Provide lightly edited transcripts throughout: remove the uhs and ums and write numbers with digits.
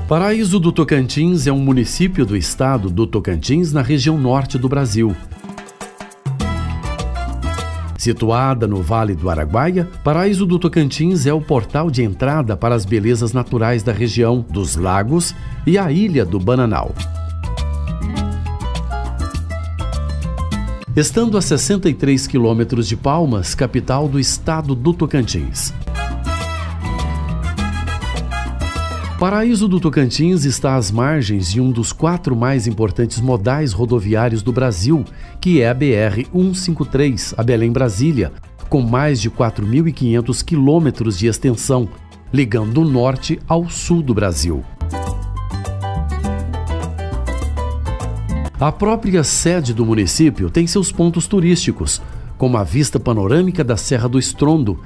Paraíso do Tocantins é um município do estado do Tocantins, na região norte do Brasil. Situada no Vale do Araguaia, Paraíso do Tocantins é o portal de entrada para as belezas naturais da região, dos lagos e a ilha do Bananal. Estando a 63 quilômetros de Palmas, capital do estado do Tocantins. Paraíso do Tocantins está às margens de um dos 4 mais importantes modais rodoviários do Brasil, que é a BR-153, a Belém-Brasília, com mais de 4.500 quilômetros de extensão, ligando o norte ao sul do Brasil. A própria sede do município tem seus pontos turísticos, como a vista panorâmica da Serra do Estrondo,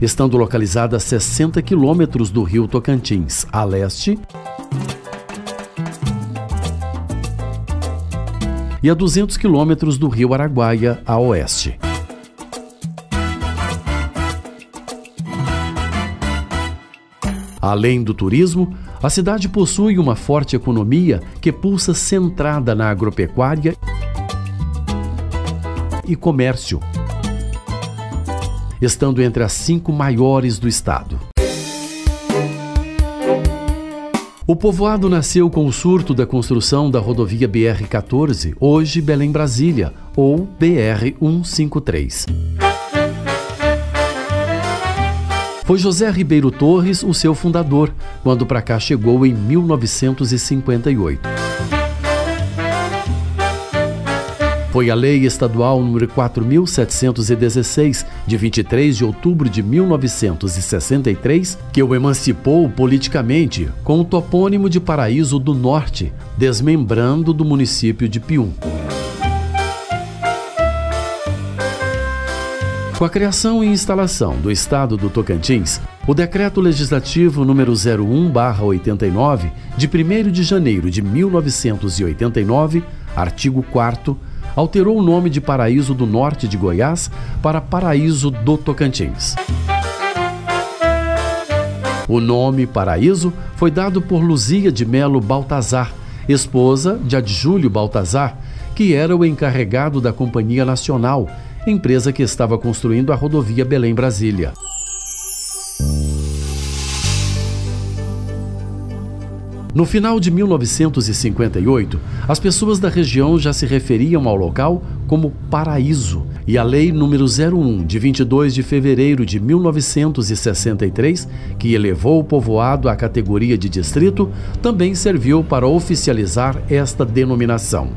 estando localizada a 60 quilômetros do rio Tocantins, a leste, e a 200 quilômetros do rio Araguaia, a oeste. Além do turismo, a cidade possui uma forte economia que pulsa centrada na agropecuária e comércio, estando entre as 5 maiores do estado. O povoado nasceu com o surto da construção da rodovia BR-14, hoje Belém-Brasília, ou BR-153. Foi José Ribeiro Torres o seu fundador, quando para cá chegou em 1958. Foi a Lei Estadual nº 4.716, de 23 de outubro de 1963, que o emancipou politicamente com o topônimo de Paraíso do Norte, desmembrando do município de Pium. Com a criação e instalação do Estado do Tocantins, o Decreto Legislativo número 01/89, de 1º de janeiro de 1989, artigo 4º, alterou o nome de Paraíso do Norte de Goiás para Paraíso do Tocantins. O nome Paraíso foi dado por Luzia de Melo Baltazar, esposa de Adjúlio Baltazar, que era o encarregado da Companhia Nacional, empresa que estava construindo a rodovia Belém-Brasília. No final de 1958, as pessoas da região já se referiam ao local como Paraíso, e a Lei número 01, de 22 de fevereiro de 1963, que elevou o povoado à categoria de distrito, também serviu para oficializar esta denominação.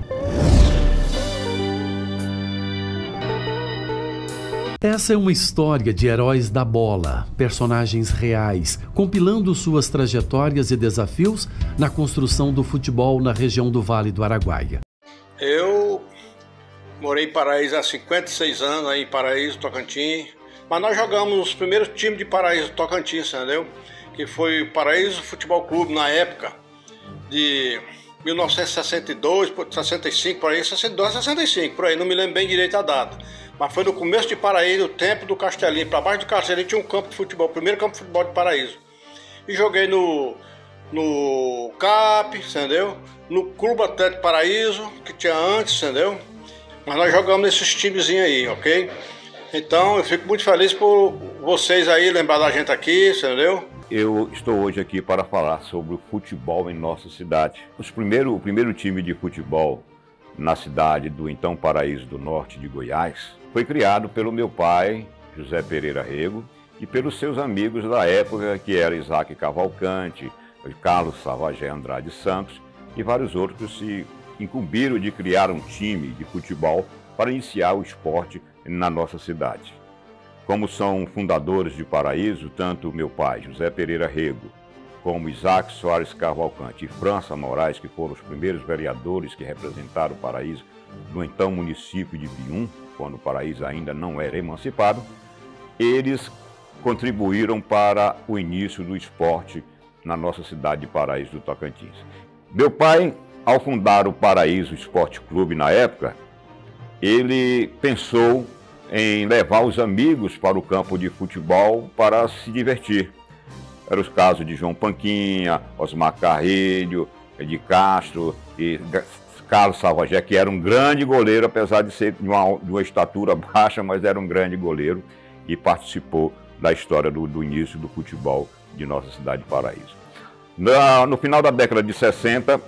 Essa é uma história de heróis da bola, personagens reais, compilando suas trajetórias e desafios na construção do futebol na região do Vale do Araguaia. Eu morei em Paraíso há 56 anos, aí em Paraíso, Tocantins, mas nós jogamos os primeiros times de Paraíso, Tocantins, entendeu? Que foi o Paraíso Futebol Clube na época de 1962, 65, por aí, 62, 65, por aí, não me lembro bem direito a data. Mas foi no começo de Paraíso, no tempo do Castelinho. Para baixo do Castelinho tinha um campo de futebol, o primeiro campo de futebol de Paraíso. E joguei no CAP, entendeu? No Clube Atlético Paraíso, que tinha antes, entendeu? Mas nós jogamos nesses timezinhos aí, ok? Então eu fico muito feliz por vocês aí lembrar da gente aqui, entendeu? Eu estou hoje aqui para falar sobre o futebol em nossa cidade. O primeiro time de futebol na cidade do então Paraíso do Norte de Goiás foi criado pelo meu pai, José Pereira Rego, e pelos seus amigos da época, que era Isaac Cavalcante, Carlos Savagé Andrade Santos e vários outros que se incumbiram de criar um time de futebol para iniciar o esporte na nossa cidade. Como são fundadores de Paraíso, tanto meu pai, José Pereira Rego, como Isaac Soares Cavalcante e França Moraes, que foram os primeiros vereadores que representaram o Paraíso no então município de Pium, quando o Paraíso ainda não era emancipado, eles contribuíram para o início do esporte na nossa cidade de Paraíso do Tocantins. Meu pai, ao fundar o Paraíso Esporte Clube na época, ele pensou em levar os amigos para o campo de futebol para se divertir. Eram os casos de João Panquinha, Osmar Carrilho, de Castro e Carlos Salvagé, que era um grande goleiro, apesar de ser de uma estatura baixa, mas era um grande goleiro e participou da história do início do futebol de nossa cidade de Paraíso. No final da década de 60,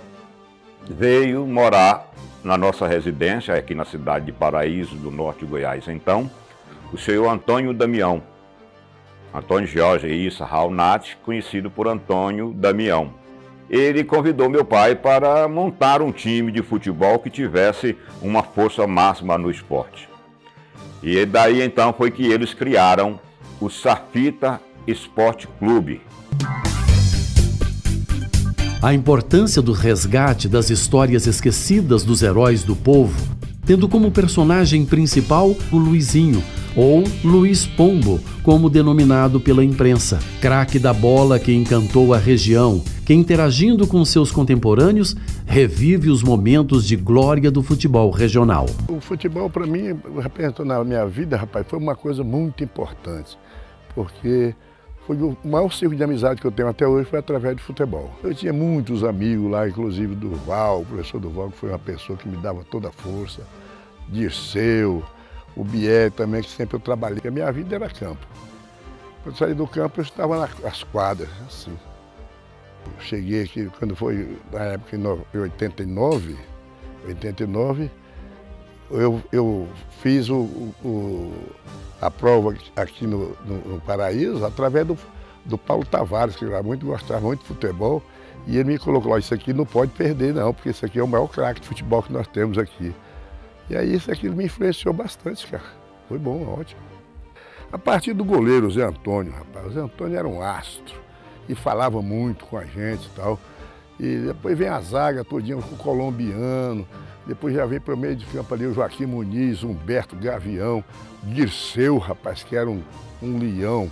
veio morar na nossa residência, aqui na cidade de Paraíso, do norte de Goiás, então, o senhor Antônio Damião, Antônio Jorge Issa Raunati, conhecido por Antônio Damião. Ele convidou meu pai para montar um time de futebol que tivesse uma força máxima no esporte. E daí então foi que eles criaram o Safita Esporte Clube. A importância do resgate das histórias esquecidas dos heróis do povo, tendo como personagem principal o Luizinho, ou Luiz Pombo, como denominado pela imprensa, craque da bola que encantou a região, que interagindo com seus contemporâneos, revive os momentos de glória do futebol regional. O futebol, para mim, representou na minha vida, rapaz, foi uma coisa muito importante, porque foi o maior círculo de amizade que eu tenho até hoje foi através do futebol. Eu tinha muitos amigos lá, inclusive Durval, o professor Durval, que foi uma pessoa que me dava toda a força, Dirceu, o Biel também, que sempre eu trabalhei. A minha vida era campo. Quando eu saí do campo, eu estava nas quadras, assim. Eu cheguei aqui, quando foi na época em 89, eu fiz a prova aqui no Paraíso através do Paulo Tavares, que eu gostava muito de futebol, e ele me colocou lá, isso aqui não pode perder não, porque isso aqui é o maior craque de futebol que nós temos aqui. E aí isso aqui me influenciou bastante, cara. Foi bom, ótimo. A partir do goleiro, o Zé Antônio, rapaz, o Zé Antônio era um astro e falava muito com a gente e tal. E depois vem a zaga todinha com o colombiano, depois já vem para o meio de campo ali o Joaquim Muniz, Humberto Gavião, Dirceu, rapaz, que era um leão,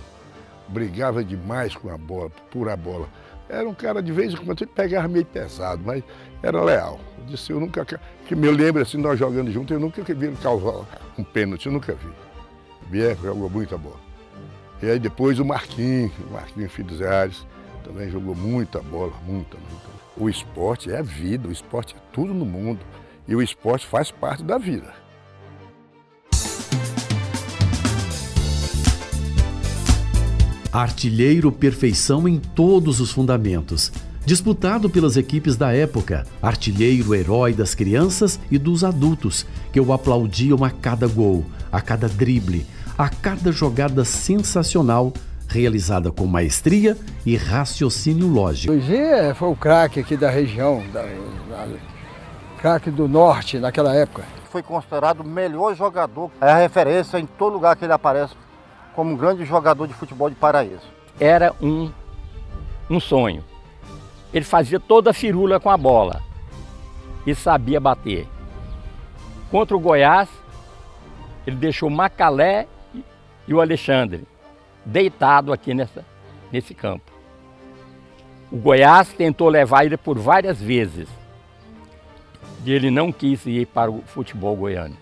brigava demais com a bola, por a bola. Era um cara, de vez em quando, ele pegava meio pesado, mas era leal. Eu disse, eu nunca, que me lembro assim, nós jogando juntos, eu nunca vi ele causar um pênalti, eu nunca vi. O Bier jogou muita bola. E aí depois o Marquinhos, filho do Zé Ares, também jogou muita bola, muita. O esporte é vida, o esporte é tudo no mundo. E o esporte faz parte da vida. Artilheiro perfeição em todos os fundamentos. Disputado pelas equipes da época, artilheiro herói das crianças e dos adultos, que o aplaudiam a cada gol, a cada drible, a cada jogada sensacional, realizada com maestria e raciocínio lógico. Luizinho foi o craque aqui da região, craque do norte naquela época. Foi considerado o melhor jogador, é a referência em todo lugar que ele aparece, como um grande jogador de futebol de Paraíso. Era um sonho. Ele fazia toda a firula com a bola e sabia bater. Contra o Goiás, ele deixou o Macalé e o Alexandre deitado aqui nesse campo. O Goiás tentou levar ele por várias vezes e ele não quis ir para o futebol goiano.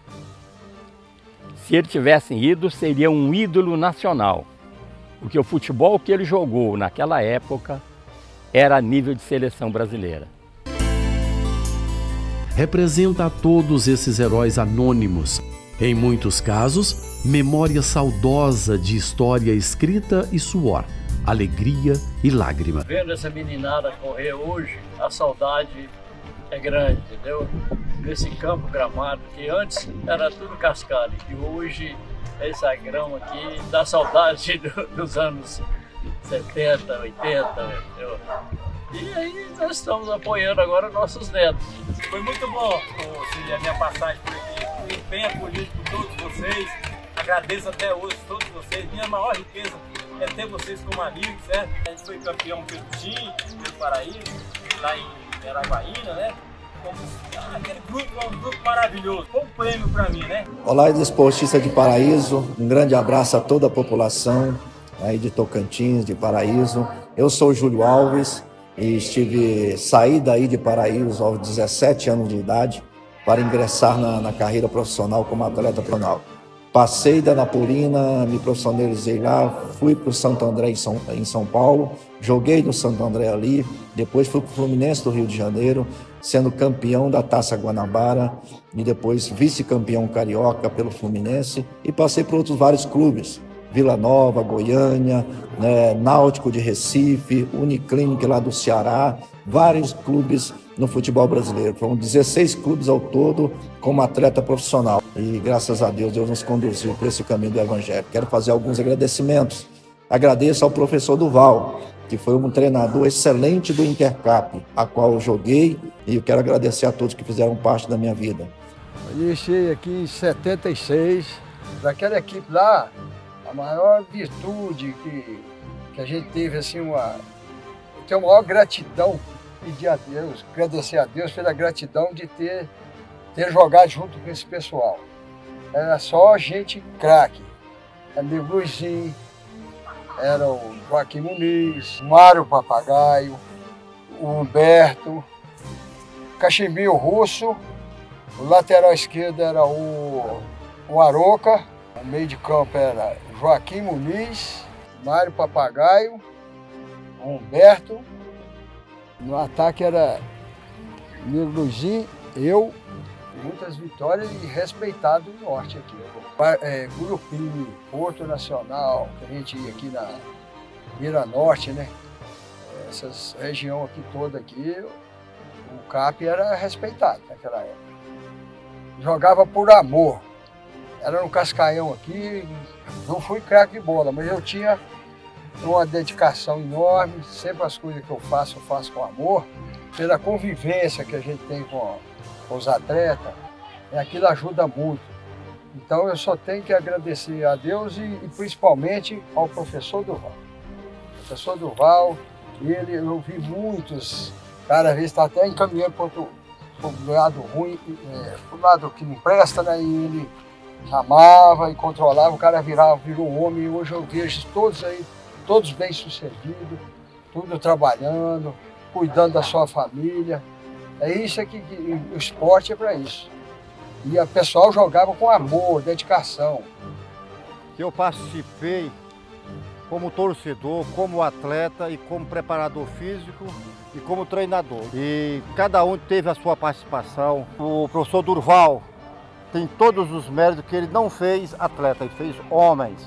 Se ele tivesse ido, seria um ídolo nacional, porque o futebol que ele jogou naquela época era a nível de seleção brasileira. Representa a todos esses heróis anônimos. Em muitos casos, memória saudosa de história escrita e suor, alegria e lágrima. Vendo essa meninada correr hoje, a saudade é grande, entendeu? Nesse campo gramado, que antes era tudo cascalho, e hoje essa grama aqui dá saudade dos anos 70, 80, entendeu? E aí nós estamos apoiando agora nossos netos. Foi muito bom, Cília, a minha passagem por aqui. Fui bem acolhido por todos vocês. Agradeço até hoje todos vocês. Minha maior riqueza é ter vocês como amigos, certo? A gente foi campeão pelo TIM, pelo Paraíso, lá em Araguaína, né? Aquele grupo é um grupo maravilhoso. Foi um prêmio para mim, né? Olá, desportista de Paraíso. Um grande abraço a toda a população. aí de Tocantins, de Paraíso. Eu sou Júlio Alves e saí daí de Paraíso aos 17 anos de idade para ingressar na carreira profissional como atleta profissional. Passei da Napolina, me profissionalizei lá, fui para o Santo André em São Paulo, joguei no Santo André ali, depois fui para o Fluminense do Rio de Janeiro, sendo campeão da Taça Guanabara e depois vice-campeão carioca pelo Fluminense, e passei por outros vários clubes, Vila Nova, Goiânia, Náutico de Recife, Uniclinic lá do Ceará, vários clubes no futebol brasileiro. Foram 16 clubes ao todo como atleta profissional. E graças a Deus, Deus nos conduziu por esse caminho do Evangelho. Quero fazer alguns agradecimentos. Agradeço ao professor Duval, que foi um treinador excelente do Intercap, a qual eu joguei, e eu quero agradecer a todos que fizeram parte da minha vida. Eu iniciei aqui em 76, daquela equipe lá, a maior virtude que a gente teve, assim, eu tenho a maior gratidão, pedir a Deus, agradecer a Deus pela gratidão de ter jogado junto com esse pessoal. Era só gente craque. Era o Luizinho, era o Joaquim Muniz, o Mário Papagaio, o Humberto, Cachimbinho Russo, o lateral esquerdo era o Aroca, o meio de campo era Joaquim Muniz, Mário Papagaio, o Humberto, no ataque era Nilo Luizinho, eu, muitas vitórias e respeitado o norte aqui. Gurupim, Porto Nacional, que a gente ia aqui na Mira Norte, né? Essas região aqui toda aqui, o CAP era respeitado naquela época. Jogava por amor. Era no Cascaião aqui, não fui craque de bola, mas eu tinha uma dedicação enorme, sempre as coisas que eu faço com amor, pela convivência que a gente tem com os atletas, aquilo ajuda muito. Então eu só tenho que agradecer a Deus e principalmente ao professor Duval. O professor Duval, eu vi muitos, cada vez está até encaminhando para o lado ruim, para o lado que não presta, né? E ele amava e controlava, o cara virou um homem, e hoje eu vejo todos aí, todos bem-sucedidos, tudo trabalhando, cuidando da sua família. É isso aqui, o esporte é para isso. E o pessoal jogava com amor, dedicação. Eu participei como torcedor, como atleta e como preparador físico e como treinador. E cada um teve a sua participação. O professor Durval tem todos os méritos que ele não fez atleta, ele fez homens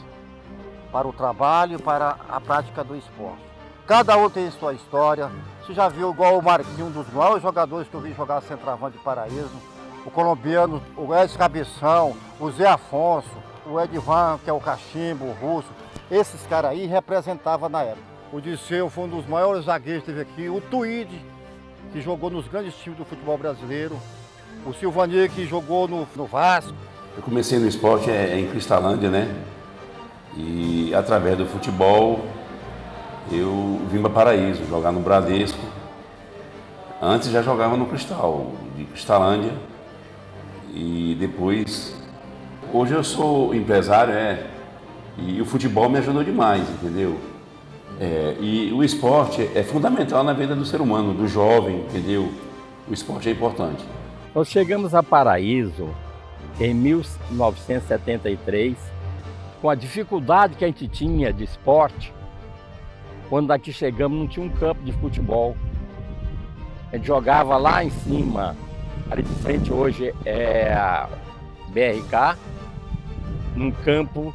para o trabalho e para a prática do esporte. Cada um tem sua história. Você já viu igual o Marquinhos, um dos maiores jogadores que eu vi jogar centroavante de Paraíso, o colombiano, o Edson Cabeção, o Zé Afonso, o Edvan, que é o cachimbo, o russo. Esses caras aí representavam na época. O Disseu foi um dos maiores zagueiros que teve aqui, o Tuíde, que jogou nos grandes times do futebol brasileiro, o Silvani, que jogou no Vasco. Eu comecei no esporte em Cristalândia, né? E através do futebol eu vim para Paraíso, jogar no Bradesco. Antes já jogava no Cristal, de Cristalândia. E depois, hoje eu sou empresário, e o futebol me ajudou demais, entendeu? E o esporte é fundamental na vida do ser humano, do jovem, entendeu? O esporte é importante. Nós chegamos a Paraíso em 1973, com a dificuldade que a gente tinha de esporte. Quando daqui chegamos não tinha um campo de futebol. A gente jogava lá em cima, ali de frente hoje é a BRK, num campo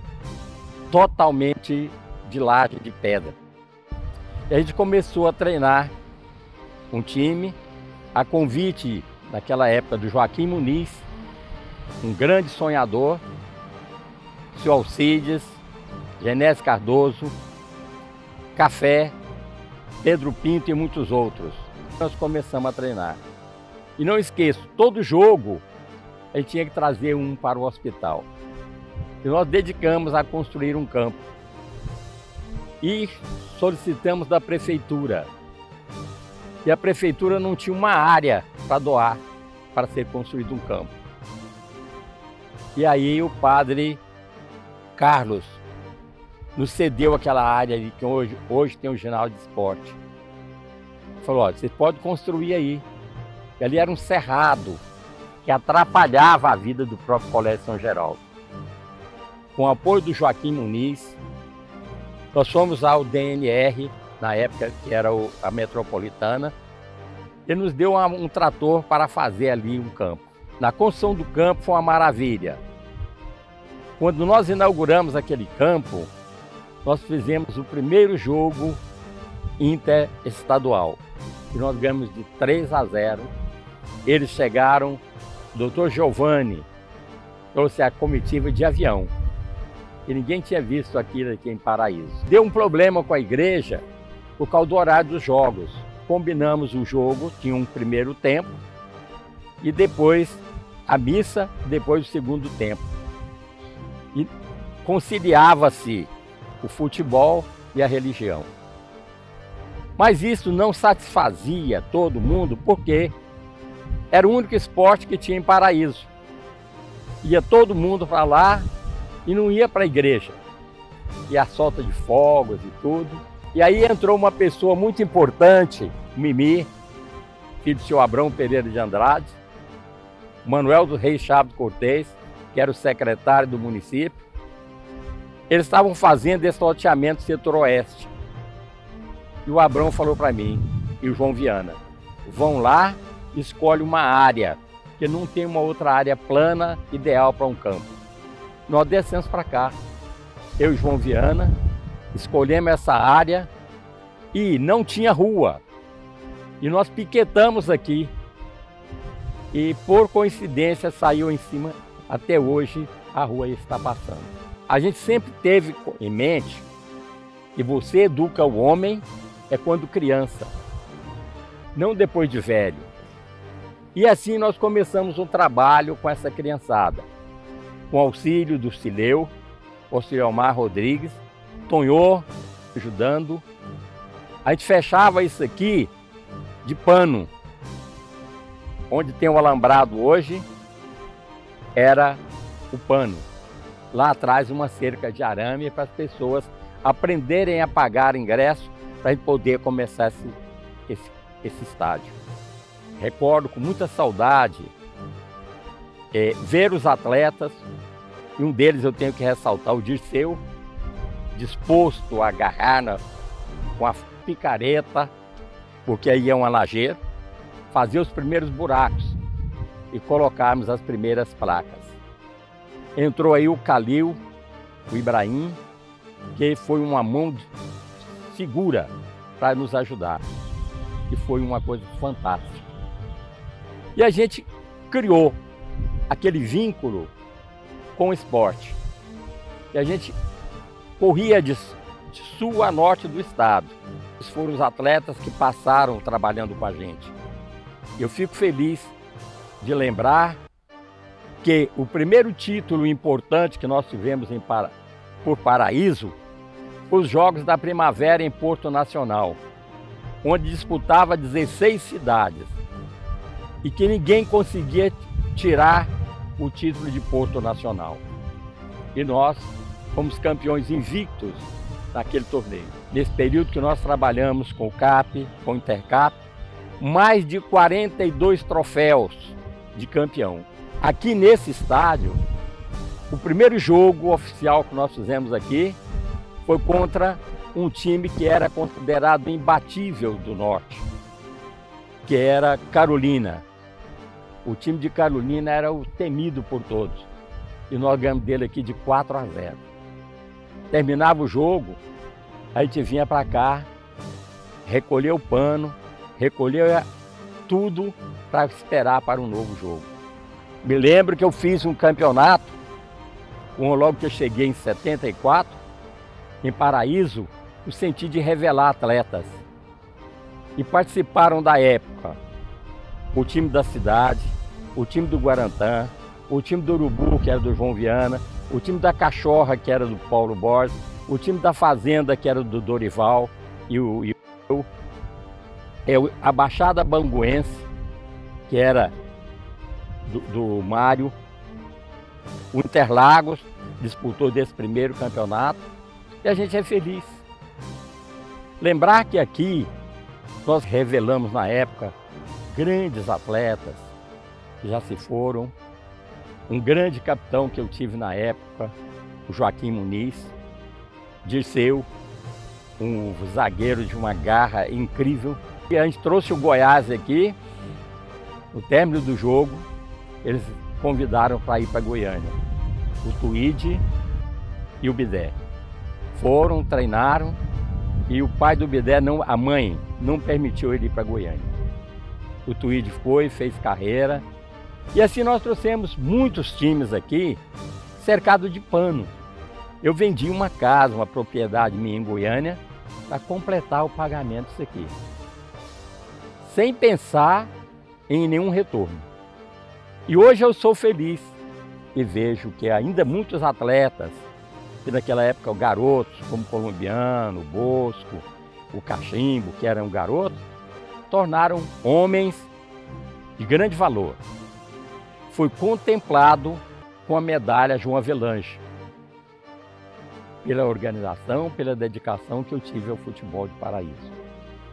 totalmente de laje de pedra. E a gente começou a treinar um time, a convite naquela época do Joaquim Muniz, um grande sonhador, o senhor Alcides, Genésio Cardoso, Café, Pedro Pinto e muitos outros. Nós começamos a treinar. E não esqueço, todo jogo a gente tinha que trazer um para o hospital. E nós dedicamos a construir um campo. E solicitamos da prefeitura. E a prefeitura não tinha uma área para doar para ser construído um campo. E aí o padre Carlos nos cedeu aquela área ali que hoje tem o ginásio de esporte. Falou, olha, você pode construir aí. E ali era um cerrado que atrapalhava a vida do próprio Colégio São Geraldo. Com o apoio do Joaquim Muniz, nós fomos ao DNR, na época que era a Metropolitana, ele nos deu um trator para fazer ali um campo. Na construção do campo foi uma maravilha. Quando nós inauguramos aquele campo, nós fizemos o primeiro jogo interestadual. E nós ganhamos de 3-0. Eles chegaram, o Dr. Giovanni trouxe a comitiva de avião. E ninguém tinha visto aquilo aqui em Paraíso. Deu um problema com a igreja por causa do horário dos jogos. Combinamos o jogo, tinha um primeiro tempo, e depois a missa, depois o segundo tempo. E conciliava-se o futebol e a religião. Mas isso não satisfazia todo mundo, porque era o único esporte que tinha em Paraíso. Ia todo mundo para lá e não ia para a igreja. E a solta de fogos e tudo. E aí entrou uma pessoa muito importante, Mimi, filho do senhor Abrão Pereira de Andrade, Manuel do Reis Chaves Cortez, que era o secretário do município. Eles estavam fazendo esse loteamento setor-oeste. E o Abrão falou para mim e o João Viana, vão lá, escolhe uma área, que não tem uma outra área plana ideal para um campo. Nós descemos para cá, eu e o João Viana, escolhemos essa área e não tinha rua. E nós piquetamos aqui. E por coincidência saiu em cima, até hoje a rua está passando. A gente sempre teve em mente que você educa o homem é quando criança, não depois de velho. E assim nós começamos um trabalho com essa criançada, com auxílio do Sileu, o Silmar Rodrigues, Tonhô ajudando. A gente fechava isso aqui de pano. Onde tem o alambrado hoje, era o pano. Lá atrás uma cerca de arame para as pessoas aprenderem a pagar ingresso para a gente poder começar esse estádio. Recordo com muita saudade ver os atletas, e um deles eu tenho que ressaltar, o Dirceu, disposto a agarrar com a picareta, porque aí é uma lajeira, fazer os primeiros buracos e colocarmos as primeiras placas. Entrou aí o Calil, o Ibrahim, que foi uma mão segura para nos ajudar, que foi uma coisa fantástica. E a gente criou aquele vínculo com o esporte. E a gente corria de sul a norte do estado. Esses foram os atletas que passaram trabalhando com a gente. Eu fico feliz de lembrar que o primeiro título importante que nós tivemos por Paraíso foi os Jogos da Primavera em Porto Nacional, onde disputava 16 cidades e que ninguém conseguia tirar o título de Porto Nacional. E nós fomos campeões invictos naquele torneio. Nesse período que nós trabalhamos com o CAP, com o Intercap, mais de 42 troféus de campeão. Aqui nesse estádio, o primeiro jogo oficial que nós fizemos aqui foi contra um time que era considerado imbatível do Norte, que era Carolina. O time de Carolina era o temido por todos. E nós ganhamos dele aqui de 4-0. Terminava o jogo, a gente vinha para cá, recolher o pano, recolher tudo para esperar para um novo jogo. Me lembro que eu fiz um campeonato, logo que eu cheguei em 74, em Paraíso, no sentido de revelar atletas. E participaram da época o time da cidade, o time do Guarantã, o time do Urubu, que era do João Viana, o time da Cachorra, que era do Paulo Borges, o time da Fazenda, que era do Dorival, e a Baixada Banguense, que era do Mário. O Interlagos disputou desse primeiro campeonato. e a gente é feliz. Lembrar que aqui nós revelamos na época grandes atletas que já se foram. Um grande capitão que eu tive na época, o Joaquim Muniz, Dirceu, um zagueiro de uma garra incrível. E a gente trouxe o Goiás aqui, no término do jogo, eles convidaram para ir para Goiânia. O Tuíde e o Bidé. Foram, treinaram, e o pai do Bidé, a mãe, não permitiu ele ir para Goiânia. O Tuíde foi, fez carreira. E assim nós trouxemos muitos times aqui, cercado de pano. Eu vendi uma casa, uma propriedade minha em Goiânia, para completar o pagamento disso aqui. Sem pensar em nenhum retorno. E hoje eu sou feliz e vejo que ainda muitos atletas, que naquela época garotos, como o Colombiano, o Bosco, o Cachimbo, que eram garotos, tornaram homens de grande valor. Fui contemplado com a medalha João Avelange, pela organização, pela dedicação que eu tive ao futebol de Paraíso.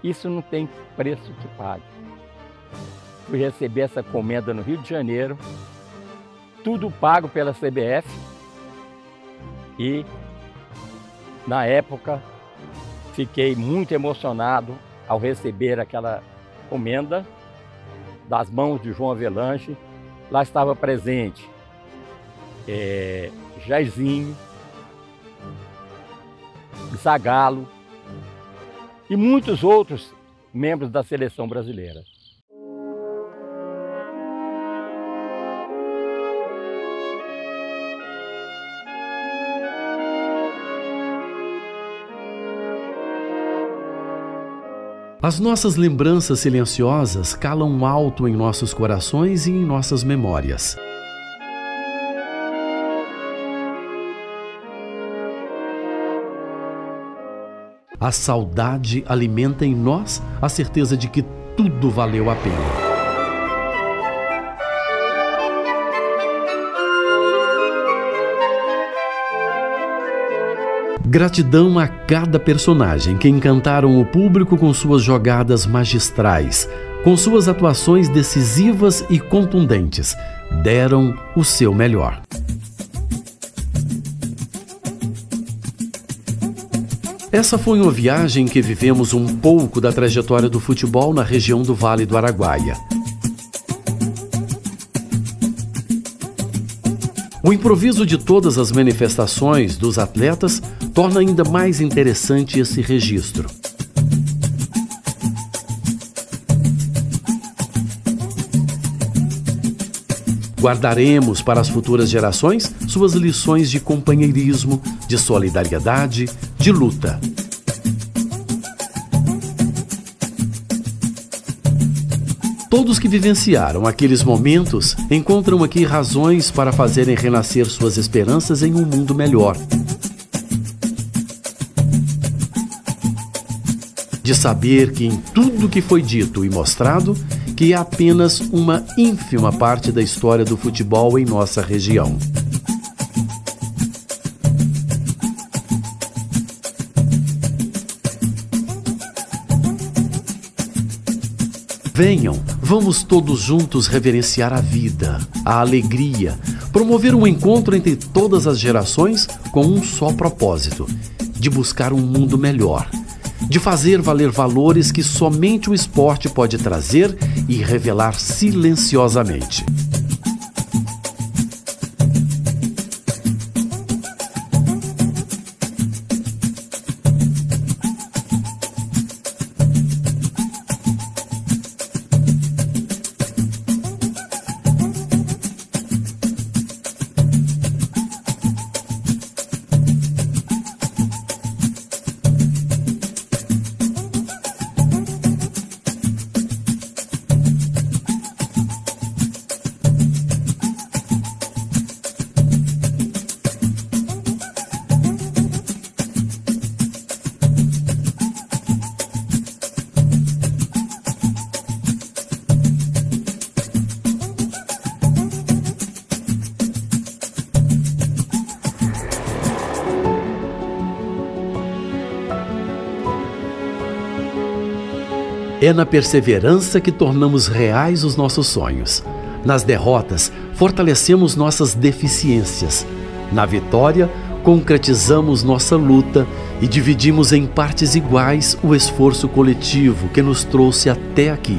Isso não tem preço que pague. Fui receber essa comenda no Rio de Janeiro, tudo pago pela CBF, e na época fiquei muito emocionado ao receber aquela comenda das mãos de João Avelange. Lá estava presente Jairzinho, Zagallo e muitos outros membros da seleção brasileira. As nossas lembranças silenciosas calam alto em nossos corações e em nossas memórias. A saudade alimenta em nós a certeza de que tudo valeu a pena. Gratidão a cada personagem que encantaram o público com suas jogadas magistrais, com suas atuações decisivas e contundentes. Deram o seu melhor. Essa foi uma viagem que vivemos um pouco da trajetória do futebol na região do Vale do Araguaia. O improviso de todas as manifestações dos atletas torna ainda mais interessante esse registro. Guardaremos para as futuras gerações suas lições de companheirismo, de solidariedade, de luta. Todos que vivenciaram aqueles momentos encontram aqui razões para fazerem renascer suas esperanças em um mundo melhor. De saber que em tudo que foi dito e mostrado, que é apenas uma ínfima parte da história do futebol em nossa região. Venham, vamos todos juntos reverenciar a vida, a alegria, promover um encontro entre todas as gerações com um só propósito, de buscar um mundo melhor, de fazer valer valores que somente o esporte pode trazer e revelar silenciosamente. É na perseverança que tornamos reais os nossos sonhos. Nas derrotas, fortalecemos nossas deficiências. Na vitória, concretizamos nossa luta e dividimos em partes iguais o esforço coletivo que nos trouxe até aqui.